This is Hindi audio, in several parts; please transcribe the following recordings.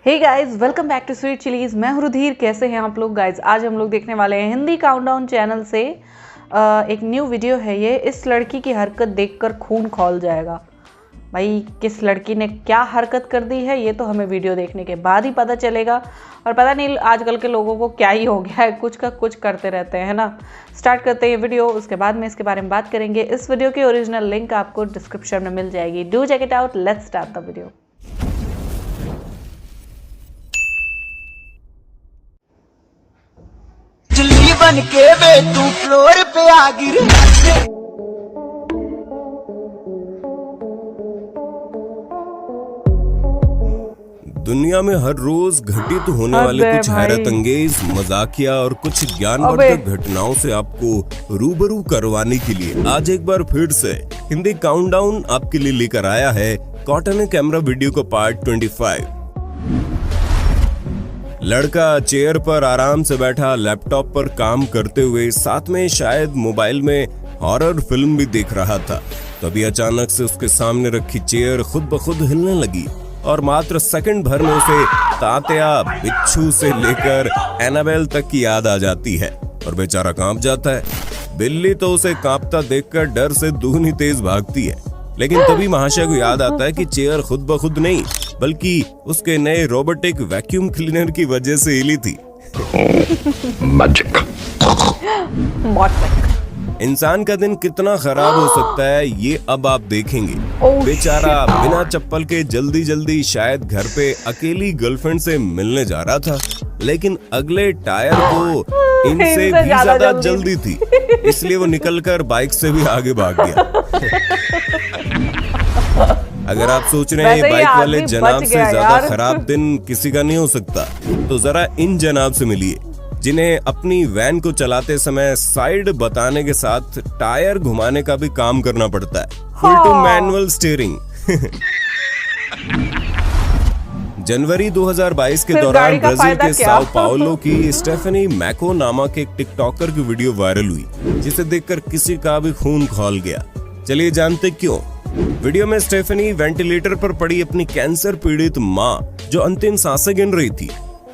Hey guys, welcome back to sweet chillies. मैं हूं रुधिर। कैसे हैं आप लोग गाइस? आज हम लोग देखने वाले हैं हिंदी काउंटडाउन चैनल से एक न्यू वीडियो है ये। इस लड़की की हरकत देखकर खून खौल जाएगा। भाई किस लड़की ने क्या हरकत कर दी है ये तो हमें वीडियो देखने के बाद ही पता चलेगा। और पता नहीं आजकल के लोगों को क्या ही हो गया है, कुछ का कुछ करते रहते हैं ना। स्टार्ट करते हैं वीडियो, उसके बाद में इसके बारे में बात करेंगे। इस वीडियो की ओरिजिनल लिंक आपको डिस्क्रिप्शन में मिल जाएगी। Do check it out. Let's start the video. बन के वे तू फ्लोर पे आ गिर। दुनिया में हर रोज घटित होने वाले कुछ हैरत अंगेज, मजाकिया और कुछ ज्ञानवर्धक घटनाओं से आपको रूबरू करवाने के लिए आज एक बार फिर से हिंदी काउंटडाउन आपके लिए लेकर आया है कॉटन कैमरा वीडियो का पार्ट 25। लड़का चेयर पर आराम से बैठा लैपटॉप पर काम करते हुए साथ में शायद मोबाइल में हॉरर फिल्म भी देख रहा था। तभी अचानक से उसके सामने रखी चेयर खुद ब खुद हिलने लगी और मात्र सेकंड भर में उसे तात्या, बिच्छू से लेकर एनाबेल तक की याद आ जाती है और बेचारा कांप जाता है। बिल्ली तो उसे कांपता देखकर डर से दूनी तेज भागती है, लेकिन तभी महाशय को याद आता है कि चेयर खुद ब खुद नहीं बल्कि उसके नए रोबोटिक वैक्यूम क्लीनर की वजह से हिली थी। इंसान का दिन कितना खराब हो सकता है ये अब आप देखेंगे। बेचारा बिना चप्पल के जल्दी जल्दी शायद घर पे अकेली गर्लफ्रेंड से मिलने जा रहा था, लेकिन अगले टायर को इनसे भी ज्यादा जल्दी थी, इसलिए वो निकलकर बाइक से भी आगे भाग गया। अगर आप सोच रहे हैं ये बाइक वाले जनाब से ज्यादा खराब दिन किसी का नहीं हो सकता, तो जरा इन जनाब से मिलिए जिन्हें अपनी वैन को चलाते समय साइड बताने के साथ टायर घुमाने का भी काम करना पड़ता है। Full to manual steering. जनवरी 2022 के दौरान ब्राजील के साओ पाउलो की स्टेफनी मैको नामक एक टिकटॉकर की वीडियो वायरल हुई, जिसे देखकर किसी का भी खून खौल गया। चलिए जानते क्यों। वीडियो में स्टेफनी वेंटिलेटर पर पड़ी अपनी कैंसर पीड़ित मां जो अंतिम सांसें गिन रही थी,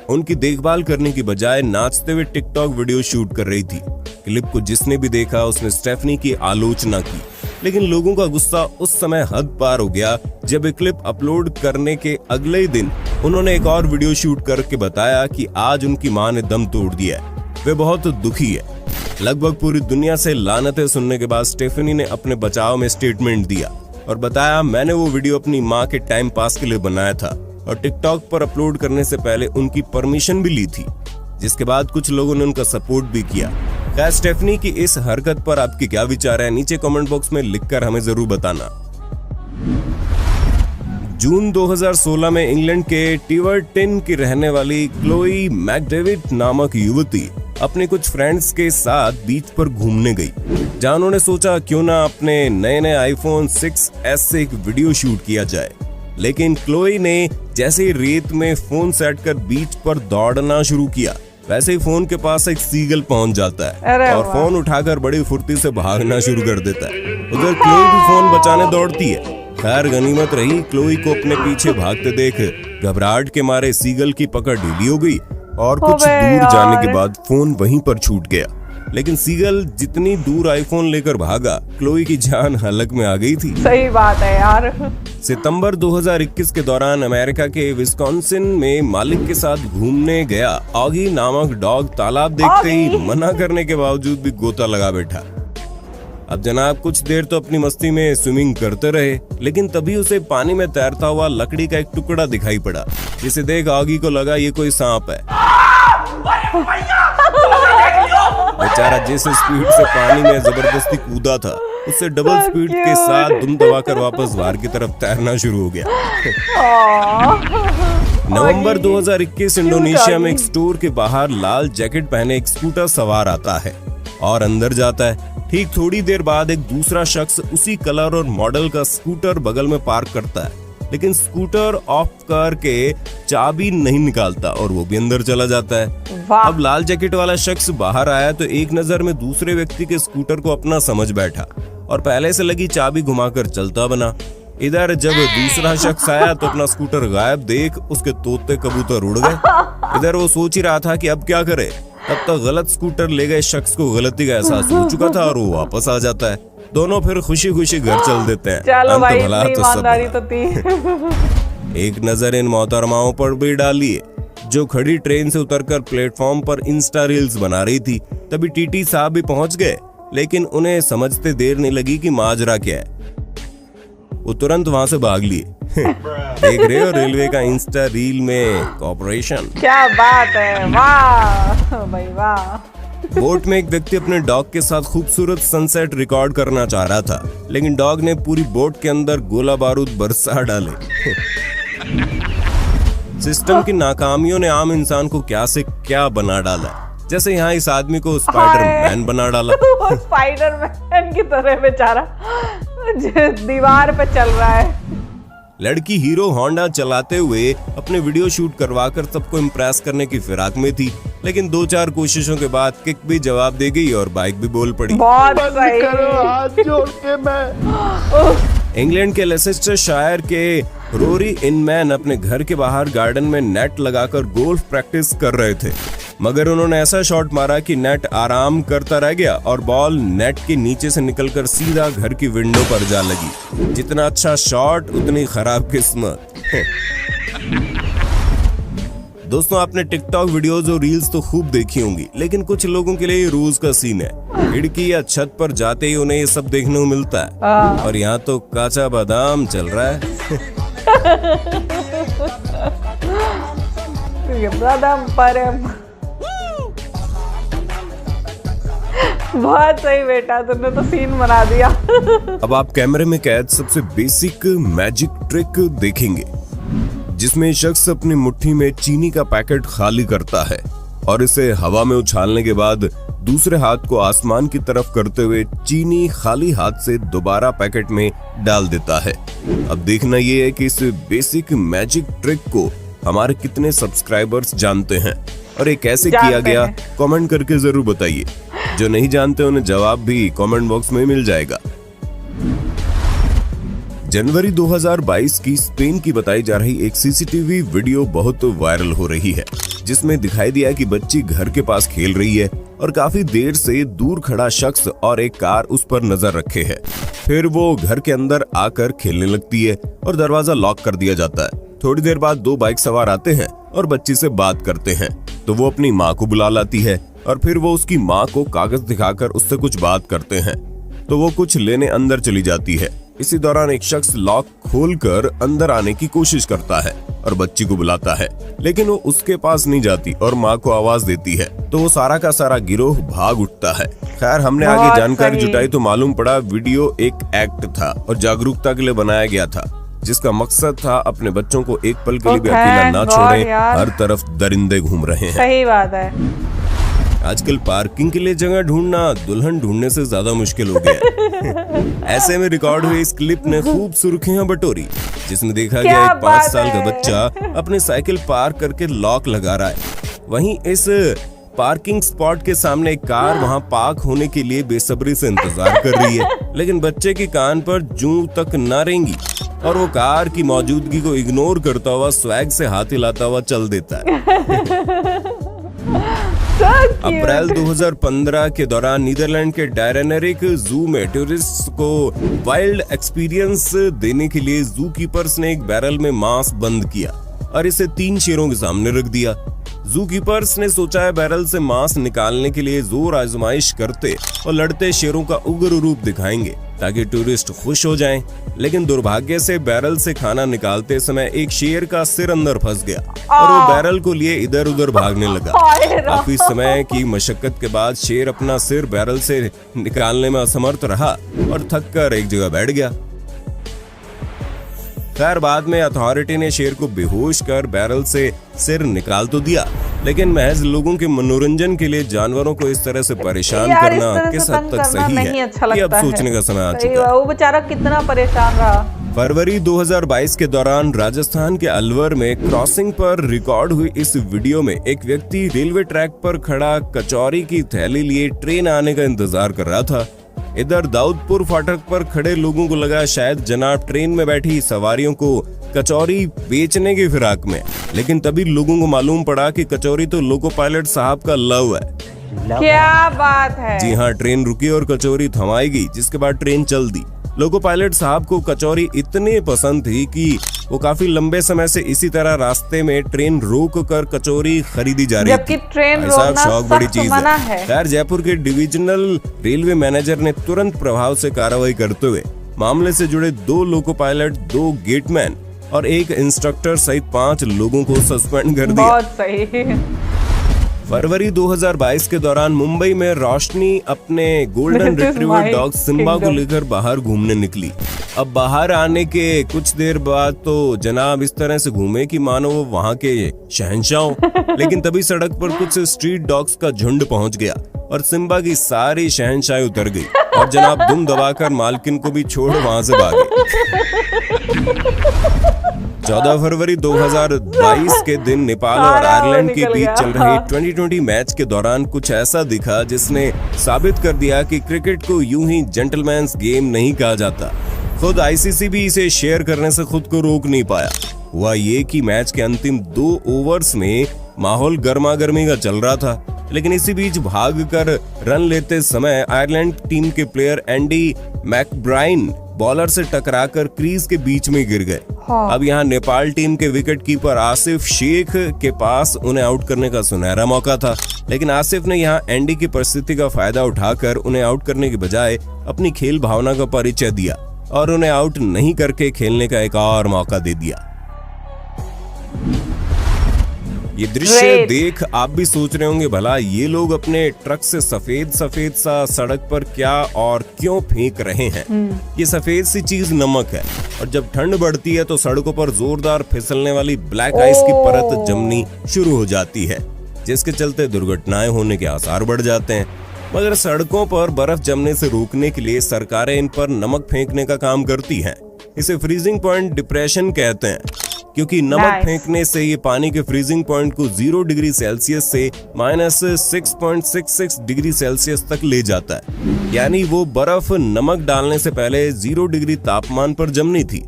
उनकी देखभाल करने की बजाय नाचते हुए टिकटॉक वीडियो शूट कर रही थी। क्लिप को जिसने भी देखा उसने स्टेफनी की आलोचना की, लेकिन लोगों का गुस्सा उस समय हद पार हो गया जब ये क्लिप अपलोड करने के अगले ही दिन उन्होंने एक और वीडियो शूट करके बताया कि आज उनकी मां ने दम तोड़ दिया है, वे बहुत दुखी है। लगभग पूरी दुनिया से लानतें सुनने के बाद स्टेफनी ने अपने बचाव में स्टेटमेंट दिया और बताया, मैंने वो वीडियो अपनी माँ के टाइम पास के लिए बनाया था और टिकटॉक पर अपलोड करने से पहले उनकी परमिशन भी ली थी, जिसके बाद कुछ लोगों ने उनका सपोर्ट भी किया। खैर, स्टेफनी की इस हरकत पर आपके क्या विचार है नीचे कमेंट बॉक्स में लिखकर हमें जरूर बताना। जून 2016 में इंग्लैंड के टिवर्टन की रहने वाली क्लोई मैकडेविड नामक युवती अपने कुछ फ्रेंड्स के साथ बीच पर घूमने गई, जहां उन्होंने सोचा क्यों ना अपने नए आईफोन 6s से एक वीडियो शूट किया जाए। लेकिन क्लोई ने जैसे ही रेत में फोन सेट कर बीच पर दौड़ना शुरू किया, वैसे ही फोन के पास एक सीगल पहुंच जाता है और फोन उठाकर बड़ी फुर्ती से भागना शुरू कर देता है। उधर क्लोई भी फोन बचाने दौड़ती है। खैर, गनीमत रही, क्लोई को अपने पीछे भागते देख घबराहट के मारे सीगल की पकड़ ढीली हो गई और कुछ दूर जाने के बाद फोन वहीं पर छूट गया। लेकिन सीगल जितनी दूर आईफोन लेकर भागा, क्लोई की जान हलक में आ गई थी। सही बात है यार। सितंबर 2021 के दौरान अमेरिका के विस्कॉन्सिन में मालिक के साथ घूमने गया ऑगी नामक डॉग तालाब देखते ही मना करने के बावजूद भी गोता लगा बैठा। अब जनाब कुछ देर तो अपनी मस्ती में स्विमिंग करते रहे, लेकिन तभी उसे पानी में तैरता हुआ लकड़ी का एक टुकड़ा दिखाई पड़ा, जिसे देख ऑगी को लगा ये कोई सांप है। बेचारा जिस स्पीड से पानी में जबरदस्ती कूदा था, उससे डबल स्पीड के साथ दुम दबाकर वापस बाहर की तरफ तैरना शुरू हो गया। नवंबर 2021 इंडोनेशिया में एक स्टोर के बाहर लाल जैकेट पहने एक स्कूटर सवार आता है और अंदर जाता है। ठीक थोड़ी देर बाद एक दूसरा शख्स उसी कलर और मॉडल का स्कूटर बगल में पार्क करता है, लेकिन स्कूटर ऑफ करके चाबी नहीं निकालता और वो भी अंदर चला जाता है। अब लाल जैकेट वाला शख्स बाहर आया तो एक नजर में दूसरे व्यक्ति के स्कूटर को अपना समझ बैठा और पहले से लगी चाबी घुमाकर चलता बना। इधर जब दूसरा शख्स आया तो अपना स्कूटर गायब देख उसके तोते कबूतर उड़ गए। इधर वो सोच ही रहा था कि अब क्या करे, तब तक गलत स्कूटर ले गए शख्स को गलती का एहसास हो चुका था और वो वापस आ जाता है। दोनों फिर खुशी खुशी घर चल देते हैं। चलो भाई, भला तो ईमानदारी तो थी। एक नजर इन मोहतरमाओं पर भी डालिए जो खड़ी ट्रेन से उतरकर प्लेटफॉर्म पर इंस्टा रील्स बना रही थी। तभी टीटी साहब भी पहुंच गए, लेकिन उन्हें समझते देर नहीं लगी कि माजरा क्या है। वो तुरंत वहां से भाग लिए। देख रहे हो रेलवे का इंस्टा रील में कॉर्पोरेशन। क्या बात है, वाह भाई वाह। बोट में एक व्यक्ति अपने डॉग के साथ खूबसूरत सनसेट रिकॉर्ड करना चाह रहा था, लेकिन डॉग ने पूरी बोट के अंदर गोला बारूद बरसा डाले। सिस्टम की नाकामियों ने आम इंसान को क्या से क्या बना डाला। जैसे यहाँ इस आदमी को स्पाइडरमैन बना डाला। स्पाइडरमैन की तरह बेचारा दीवार पे चल रहा है। लड़की हीरो होंडा चलाते हुए अपने वीडियो शूट करवाकर सबको इम्प्रेस करने की फिराक में थी, लेकिन 2-4 कोशिशों के बाद किक भी जवाब दे गई और बाइक भी बोल पड़ी। बहुत सही। हाथ जोड़ के मैं। इंग्लैंड के लेसेस्टर शायर के रोरी इनमैन अपने घर के बाहर गार्डन में नेट लगाकर गोल्फ प्रैक्टिस कर रहे थे, मगर उन्होंने ऐसा शॉट मारा कि नेट आराम करता रह गया और बॉल नेट के नीचे से निकलकर सीधा घर की विंडो पर जा लगी। जितना अच्छा शॉट उतनी खराब किस्मत। दोस्तों, आपने टिकटॉक वीडियोस और रील्स तो खूब देखी होंगी, लेकिन कुछ लोगों के लिए ये रोज का सीन है। खिड़की या छत पर जाते ही उन्हें ये सब देखने को मिलता है, और यहाँ तो काचा बादाम चल रहा है। बादाम परम। बहुत सही बेटा, तुमने तो सीन बना दिया। अब आप कैमरे में कैद सबसे बेसिक मैजिक ट्रिक देखेंगे, जिसमें शख्स अपनी मुट्ठी में चीनी का पैकेट खाली करता है और इसे हवा में उछालने के बाद दूसरे हाथ को आसमान की तरफ करते हुए चीनी खाली हाथ से दोबारा पैकेट में डाल देता है। अब देखना ये है कि इस बेसिक मैजिक ट्रिक को हमारे कितने सब्सक्राइबर्स जानते हैं और ये कैसे किया गया, कमेंट करके जरूर बताइए। जो नहीं जानते उन्हें जवाब भी कमेंट बॉक्स में मिल जाएगा। जनवरी 2022 की स्पेन की बताई जा रही एक सीसीटीवी वीडियो बहुत वायरल हो रही है, जिसमें दिखाई दिया कि बच्ची घर के पास खेल रही है और काफी देर से दूर खड़ा शख्स और एक कार उस पर नजर रखे है। फिर वो घर के अंदर आकर खेलने लगती है और दरवाजा लॉक कर दिया जाता है। थोड़ी देर बाद 2 बाइक सवार आते हैं और बच्ची से बात करते हैं, तो वो अपनी माँ को बुला लाती है और फिर वो उसकी माँ को कागज दिखाकर उससे कुछ बात करते हैं, तो वो कुछ लेने अंदर चली जाती है। इसी दौरान एक शख्स लॉक खोलकर अंदर आने की कोशिश करता है और बच्ची को बुलाता है, लेकिन वो उसके पास नहीं जाती और माँ को आवाज देती है, तो वो सारा का सारा गिरोह भाग उठता है। खैर, हमने आगे जानकारी जुटाई तो मालूम पड़ा वीडियो एक एक्ट था और जागरूकता के लिए बनाया गया था, जिसका मकसद था अपने बच्चों को एक पल के लिए भी अकेला ना छोड़ें। हर तरफ दरिंदे घूम रहे हैं। सही बात है। आजकल पार्किंग के लिए जगह ढूंढना दुल्हन ढूंढने से ज्यादा मुश्किल हो गया। ऐसे में रिकॉर्ड हुई इस क्लिप ने खूब सुर्खियां बटोरी, जिसमें देखा गया एक 5 साल का बच्चा अपने साइकिल पार्क करके लॉक लगा रहा है। वहीं इस पार्किंग स्पॉट के सामने एक कार वहां पार्क होने के लिए बेसब्री से इंतजार कर रही है, लेकिन बच्चे के कान पर जूं तक न रेंगी और वो कार की मौजूदगी को इग्नोर करता हुआ स्वैग से हाथ हिलाता हुआ चल देता है। अप्रैल 2015 के दौरान नीदरलैंड के डायरेनरिक जू में टूरिस्ट को वाइल्ड एक्सपीरियंस देने के लिए जू कीपर्स ने एक बैरल में मांस बंद किया और इसे 3 शेरों के सामने रख दिया। जू कीपर्स ने सोचा है बैरल से मांस निकालने के लिए जोर आजमाइश करते और लड़ते शेरों का उग्र रूप दिखाएंगे ताकि टूरिस्ट खुश हो जाएं, लेकिन दुर्भाग्य से बैरल से खाना निकालते समय एक शेर का सिर अंदर फंस गया और वो बैरल को लिए इधर उधर भागने लगा। काफी समय की मशक्कत के बाद शेर अपना सिर बैरल से निकालने में असमर्थ रहा और थक कर एक जगह बैठ गया। खैर, बाद में अथॉरिटी ने शेर को बेहोश कर बैरल से सिर निकाल तो दिया, लेकिन महज लोगों के मनोरंजन के लिए जानवरों को इस तरह से परेशान करना किस हद तक सही है, ये अब सोचने का समय आ चुका है। वो बेचारा कितना परेशान रहा। फरवरी 2022 के दौरान राजस्थान के अलवर में क्रॉसिंग पर रिकॉर्ड हुई इस वीडियो में एक व्यक्ति रेलवे ट्रैक पर खड़ा कचौरी की थैली लिए ट्रेन आने का इंतजार कर रहा था। इधर दाऊदपुर फाटक पर खड़े लोगों को लगा शायद जनाब ट्रेन में बैठी सवारियों को कचौरी बेचने की फिराक में, लेकिन तभी लोगों को मालूम पड़ा कि कचौरी तो लोको पायलट साहब का लव है। क्या बात है। जी हाँ, ट्रेन रुकी और कचौरी थमाई गई, जिसके बाद ट्रेन चल दी। लोको पायलट साहब को कचौरी इतनी पसंद थी कि वो काफी लंबे समय से इसी तरह रास्ते में ट्रेन रोक कर कचौरी खरीदी जा रही जबकि थी। ट्रेन रोकना सख्त मना है। खैर, जयपुर के डिविजनल रेलवे मैनेजर ने तुरंत प्रभाव से कार्रवाई करते हुए मामले से जुड़े 2 लोको पायलट, 2 गेटमैन और 1 इंस्ट्रक्टर सहित 5 लोगों को सस्पेंड कर दिया। बहुत सही। फरवरी 2022 के दौरान मुंबई में रोशनी अपने गोल्डन रिट्रीवर डॉग सिम्बा को लेकर बाहर घूमने निकली। अब बाहर आने के कुछ देर बाद तो जनाब इस तरह से घूमे कि मानो वो वहाँ के शहंशाह हों। लेकिन तभी सड़क पर कुछ स्ट्रीट डॉग्स का झुंड पहुंच गया और सिम्बा की सारी शहंशाही उतर गई और जनाब दुम दबाकर मालकिन को भी छोड़ वहाँ से भागे। 14 फरवरी 2022 के दिन नेपाल और आयरलैंड के बीच चल रहे 2020 मैच के दौरान कुछ ऐसा दिखा जिसने साबित कर दिया कि क्रिकेट को यूं ही जेंटलमैन्स गेम नहीं कहा जाता। खुद आईसीसी भी इसे शेयर करने से खुद को रोक नहीं पाया। हुआ ये कि मैच के अंतिम 2 ओवर्स में माहौल गर्मा गर्मी का चल रहा था, लेकिन इसी बीच भागकर रन लेते समय आयरलैंड टीम के प्लेयर एंडी मैकब्राइन बॉलर से टकराकर क्रीज के बीच में गिर गए। अब यहाँ नेपाल टीम के विकेट कीपर आसिफ शेख के पास उन्हें आउट करने का सुनहरा मौका था, लेकिन आसिफ ने यहाँ एंडी की परिस्थिति का फायदा उठाकर उन्हें आउट करने के बजाय अपनी खेल भावना का परिचय दिया और उन्हें आउट नहीं करके खेलने का एक और मौका दे दिया। ये दृश्य देख आप भी सोच रहे होंगे, भला ये लोग अपने ट्रक से सफेद सफेद सा सड़क पर क्या और क्यों फेंक रहे हैं। ये सफेद सी चीज नमक है और जब ठंड बढ़ती है तो सड़कों पर जोरदार फिसलने वाली ब्लैक आइस की परत जमनी शुरू हो जाती है, जिसके चलते दुर्घटनाएं होने के आसार बढ़ जाते हैं। मगर सड़कों पर बर्फ जमने से रोकने के लिए सरकारें इन पर नमक फेंकने का काम करती हैं। इसे फ्रीजिंग पॉइंट डिप्रेशन कहते हैं, क्योंकि नमक फेंकने से ये पानी के फ्रीजिंग पॉइंट को 0 डिग्री सेल्सियस से -6.66 डिग्री सेल्सियस तक ले जाता है। यानी वो बर्फ नमक डालने से पहले 0 डिग्री तापमान पर जमनी थी,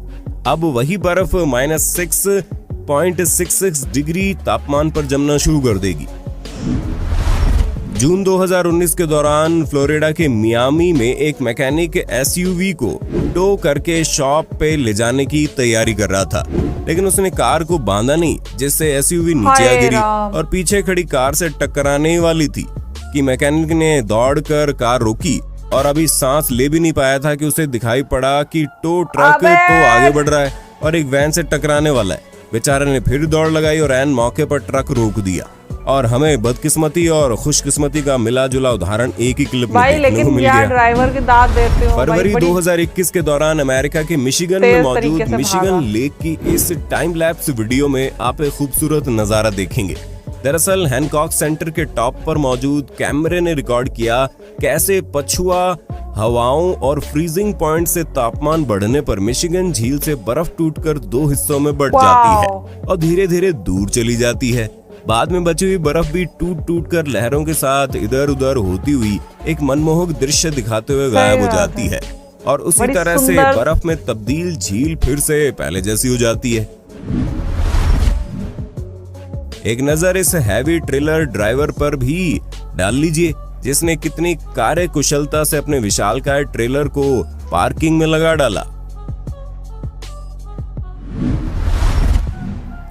अब वही बर्फ -6.66 डिग्री तापमान पर जमना शुरू कर देगी। जून 2019 के दौरान फ्लोरिडा के मियामी में एक मैकेनिक एसयूवी को टो करके शॉप पे ले जाने की तैयारी कर रहा था, लेकिन उसने कार को बांधा नहीं, जिससे एसयूवी नीचे आ गिरी और पीछे खड़ी कार से टकराने ही वाली थी कि मैकेनिक ने दौड़कर कार रोकी और अभी सांस ले भी नहीं पाया था कि उसे दिखाई पड़ा कि टो ट्रक तो आगे बढ़ रहा है और एक वैन से टकराने वाला है। बेचारे ने फिर दौड़ लगाई और ऐन मौके पर ट्रक रोक दिया। और हमें बदकिस्मती और खुशकिस्मती का मिला जुला उदाहरण एक ही क्लिप में देखने को मिल गया। ड्राइवर के दांत देते हो। फरवरी 2021 के दौरान अमेरिका के मिशिगन में मौजूद मिशिगन लेक की इस टाइम लैप्स वीडियो में आप एक खूबसूरत नजारा देखेंगे। दरअसल हैनकॉक सेंटर के टॉप पर मौजूद कैमरे ने रिकॉर्ड किया कैसे पछुआ हवाओं और फ्रीजिंग पॉइंट से तापमान बढ़ने पर मिशिगन झील से बर्फ टूटकर 2 हिस्सों में बढ़ जाती है और धीरे धीरे दूर चली जाती है। बाद में बची हुई बर्फ भी टूट टूट कर लहरों के साथ इधर उधर होती हुई एक मनमोहक दृश्य दिखाते हुए गायब हो जाती है और उसी तरह से बर्फ में तब्दील झील फिर से पहले जैसी हो जाती है। एक नजर इस हैवी ट्रेलर ड्राइवर पर भी डाल लीजिए, जिसने कितनी कार्य कुशलता से अपने विशालकाय ट्रेलर को पार्किंग में लगा डाला।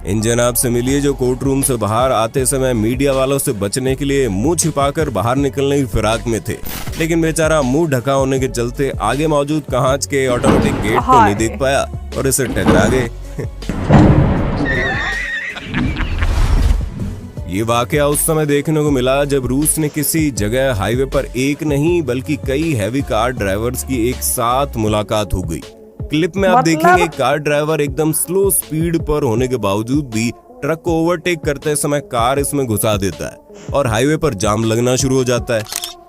इन जनाब से मिलिए जो कोर्ट रूम से बाहर आते समय मीडिया वालों से बचने के लिए मुंह छिपाकर बाहर निकलने की फिराक में थे, लेकिन बेचारा मुंह ढका होने के चलते आगे मौजूद कांच के ऑटोमेटिक गेट को नहीं देख पाया और इसे टकरा गए। ये वाकया उस समय देखने को मिला जब रूस ने किसी जगह हाईवे पर एक नहीं बल्कि कई हैवी कार ड्राइवर्स की एक साथ मुलाकात हो गई। क्लिप में आप देखेंगे कार ड्राइवर एकदम स्लो स्पीड पर होने के बावजूद भी ट्रक को ओवरटेक करते समय कार इसमें घुसा देता है और हाईवे पर जाम लगना शुरू हो जाता है।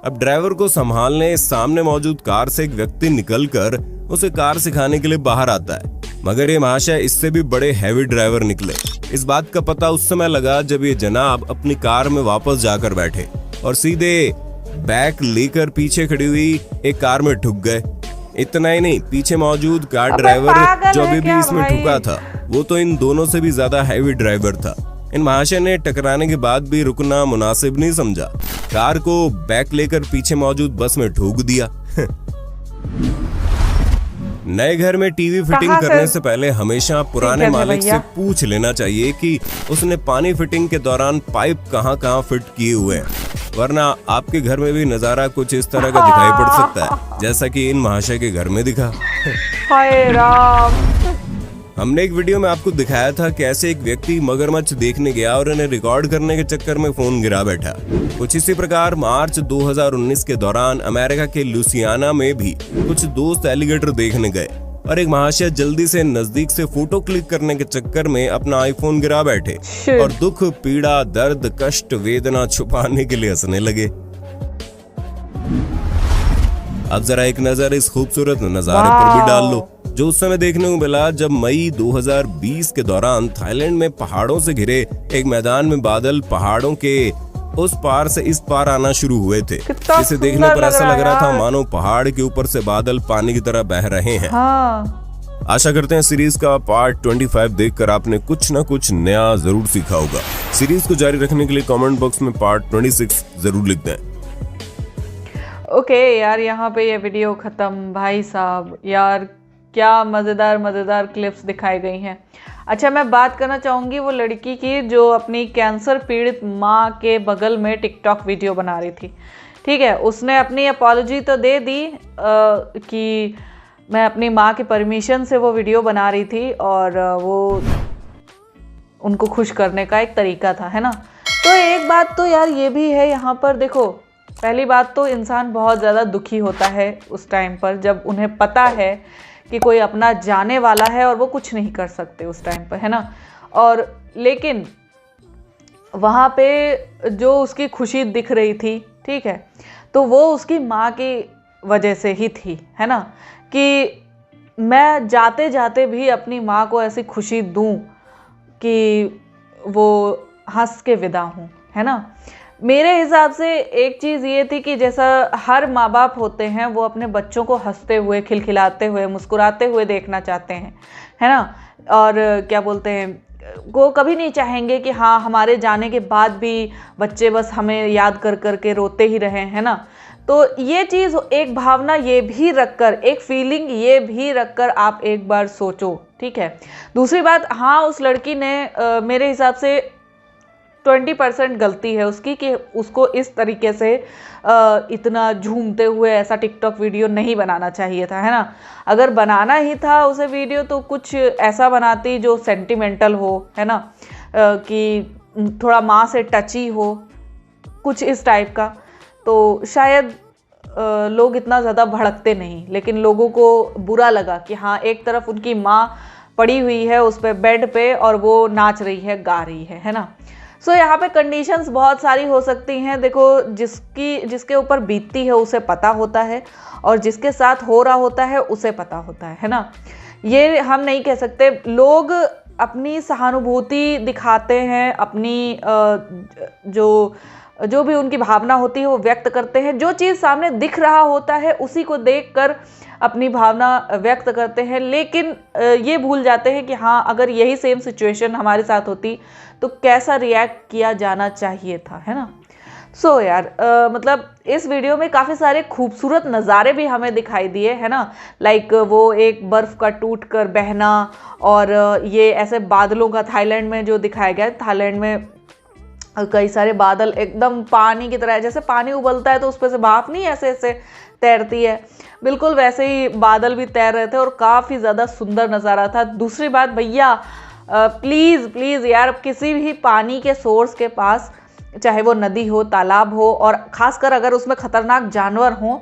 अब ड्राइवर को संभालने सामने मौजूद कार से एक व्यक्ति निकलकर उसे कार सिखाने के लिए बाहर आता है, मगर ये महाशय इससे भी बड़े हैवी ड्राइवर निकले। इस बात का पता उस समय लगा जब ये जनाब अपनी कार में वापस जाकर बैठे और सीधे बैक लेकर पीछे खड़ी हुई एक कार में ठुक गए। इतना ही नहीं, पीछे मौजूद कार ड्राइवर जो अभी भी इसमें ठुका था, वो तो इन दोनों से भी ज्यादा हैवी ड्राइवर था। इन महाशय ने टकराने के बाद भी रुकना मुनासिब नहीं समझा, कार को बैक लेकर पीछे मौजूद बस में ठोक दिया। नए घर में टीवी फिटिंग करने से पहले हमेशा पुराने मालिक से पूछ लेना चाहिए कि उसने पानी फिटिंग के दौरान पाइप कहां फिट किए हुए हैं, वरना आपके घर में भी नजारा कुछ इस तरह का दिखाई पड़ सकता है, जैसा कि इन महाशय के घर में दिखा। हाय राम। हमने एक वीडियो में आपको दिखाया था कैसे एक व्यक्ति मगरमच्छ देखने गया और इन्हें रिकॉर्ड करने के चक्कर में फोन गिरा बैठा। कुछ इसी प्रकार मार्च 2019 के दौरान अमेरिका के लुसियाना में भी कुछ दोस्त एलिगेटर देखने गए और एक महाशय जल्दी से नजदीक से फोटो क्लिक करने के चक्कर में अपना आईफोन गिरा बैठे और दुख, पीड़ा, दर्द, कष्ट, वेदना छुपाने के लिए हंसने लगे। अब जरा एक नजर इस खूबसूरत नजारे पर भी डाल लो जो उस समय देखने को मिला जब मई 2020 के दौरान थाईलैंड में पहाड़ों से घिरे एक मैदान में बादल पहाड़ों के उस पार से इस पार आना शुरू हुए थे, जिसे देखने पर ऐसा लग रहा था मानो पहाड़ के ऊपर से बादल पानी की तरह बह रहे हैं। आशा करते हैं सीरीज का पार्ट 25 देखकर आपने कुछ न कुछ नया जरूर सीखा होगा। सीरीज को जारी रखने के लिए कमेंट बॉक्स में पार्ट 26 जरूर लिख दें। ओके यार, यहाँ पे ये वीडियो खत्म। भाई साहब यार, क्या मज़ेदार क्लिप्स दिखाई गई हैं। अच्छा, मैं बात करना चाहूँगी वो लड़की की जो अपनी कैंसर पीड़ित माँ के बगल में टिकटॉक वीडियो बना रही थी। ठीक है, उसने अपनी अपॉलॉजी तो दे दी कि मैं अपनी माँ के परमिशन से वो वीडियो बना रही थी और वो उनको खुश करने का एक तरीका था, है ना। तो एक बात तो यार ये भी है यहाँ पर, देखो पहली बात तो इंसान बहुत ज़्यादा दुखी होता है उस टाइम पर जब उन्हें पता है कि कोई अपना जाने वाला है और वो कुछ नहीं कर सकते उस टाइम पर, है ना। और लेकिन वहाँ पे जो उसकी खुशी दिख रही थी, ठीक है, तो वो उसकी माँ की वजह से ही थी, है ना, कि मैं जाते जाते भी अपनी माँ को ऐसी खुशी दूँ कि वो हंस के विदा हूँ, है ना। मेरे हिसाब से एक चीज़ ये थी कि जैसा हर माँ बाप होते हैं वो अपने बच्चों को हंसते हुए, खिलखिलाते हुए, मुस्कुराते हुए देखना चाहते हैं, है ना। और क्या बोलते हैं, वो कभी नहीं चाहेंगे कि हाँ हमारे जाने के बाद भी बच्चे बस हमें याद कर कर के रोते ही रहें, है ना। तो ये चीज़, एक भावना ये भी रखकर, एक फीलिंग ये भी रखकर आप एक बार सोचो, ठीक है। दूसरी बात, हाँ उस लड़की ने मेरे हिसाब से 20% गलती है उसकी कि उसको इस तरीके से इतना झूमते हुए ऐसा टिकटॉक वीडियो नहीं बनाना चाहिए था, है ना। अगर बनाना ही था उसे वीडियो तो कुछ ऐसा बनाती जो सेंटिमेंटल हो, है ना, कि थोड़ा माँ से टची हो, कुछ इस टाइप का, तो शायद लोग इतना ज़्यादा भड़कते नहीं। लेकिन लोगों को बुरा लगा कि हाँ एक तरफ उनकी माँ पड़ी हुई है उस पर बेड पे और वो नाच रही है, गा रही है ना। सो यहाँ पे कंडीशंस बहुत सारी हो सकती हैं। देखो जिसके ऊपर बीतती है उसे पता होता है और जिसके साथ हो रहा होता है उसे पता होता है ना। ये हम नहीं कह सकते। लोग अपनी सहानुभूति दिखाते हैं, अपनी जो भी उनकी भावना होती है वो व्यक्त करते हैं। जो चीज़ सामने दिख रहा होता है उसी को देखकर अपनी भावना व्यक्त करते हैं, लेकिन ये भूल जाते हैं कि हाँ अगर यही सेम सिचुएशन हमारे साथ होती तो कैसा रिएक्ट किया जाना चाहिए था, है ना। सो यार मतलब इस वीडियो में काफ़ी सारे खूबसूरत नज़ारे भी हमें दिखाई दिए, है ना। लाइक वो एक बर्फ़ का टूट कर बहना और ये ऐसे बादलों का थाईलैंड में जो दिखाया गया है। थाईलैंड में कई सारे बादल एकदम पानी की तरह, जैसे पानी उबलता है तो उस पर से भाप नहीं ऐसे ऐसे तैरती है, बिल्कुल वैसे ही बादल भी तैर रहे थे और काफ़ी ज़्यादा सुंदर नज़ारा था। दूसरी बात भैया, प्लीज़ यार किसी भी पानी के सोर्स के पास, चाहे वो नदी हो, तालाब हो, और ख़ासकर अगर उसमें ख़तरनाक जानवर हों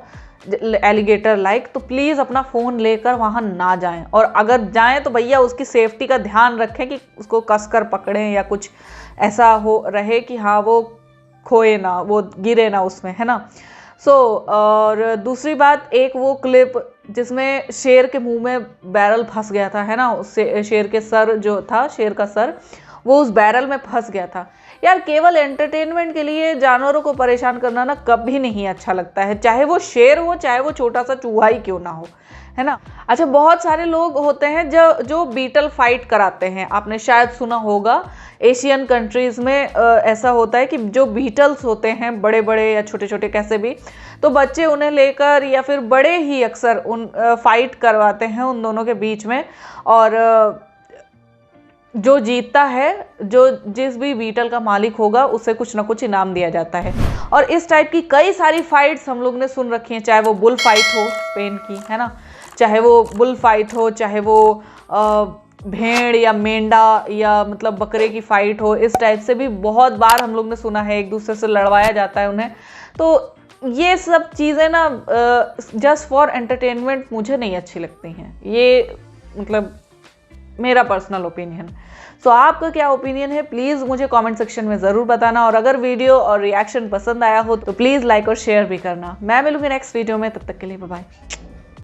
एलिगेटर लाइक, तो प्लीज़ अपना फ़ोन लेकर वहाँ ना जाएं। और अगर जाएं तो भैया उसकी सेफ्टी का ध्यान रखें कि उसको कसकर पकड़ें या कुछ ऐसा हो रहे कि हाँ वो खोए ना, वो गिरे ना उसमें, है ना। और दूसरी बात, एक वो क्लिप जिसमें शेर के मुंह में बैरल फंस गया था, है ना। उससे शेर के सर जो था, शेर का सर वो उस बैरल में फंस गया था। यार केवल एंटरटेनमेंट के लिए जानवरों को परेशान करना ना कभी नहीं अच्छा लगता है, चाहे वो शेर हो, चाहे वो छोटा सा चूहा ही क्यों ना हो, है ना। अच्छा, बहुत सारे लोग होते हैं जो बीटल फाइट कराते हैं। आपने शायद सुना होगा एशियन कंट्रीज में ऐसा होता है कि जो बीटल्स होते हैं, बड़े बड़े या छोटे छोटे कैसे भी, तो बच्चे उन्हें लेकर या फिर बड़े ही अक्सर उन फाइट करवाते हैं उन दोनों के बीच में, और जो जीतता है, जो जिस भी बीटल का मालिक होगा, उसे कुछ ना कुछ इनाम दिया जाता है। और इस टाइप की कई सारी फाइट्स हम लोग ने सुन रखी हैं, चाहे वो बुल फाइट हो स्पेन की, है ना, चाहे वो बुल फाइट हो, चाहे वो भेड़ या मेंढा या मतलब बकरे की फाइट हो, इस टाइप से भी बहुत बार हम लोग ने सुना है, एक दूसरे से लड़वाया जाता है उन्हें। तो ये सब चीज़ें ना जस्ट फॉर एंटरटेनमेंट मुझे नहीं अच्छी लगती हैं, ये मतलब मेरा पर्सनल ओपिनियन। सो आपका क्या ओपिनियन है, प्लीज़ मुझे कमेंट सेक्शन में ज़रूर बताना, और अगर वीडियो और रिएक्शन पसंद आया हो तो प्लीज़ लाइक और शेयर भी करना। मैं मिलूंगी नेक्स्ट वीडियो में, तब तक के लिए बाय बाय।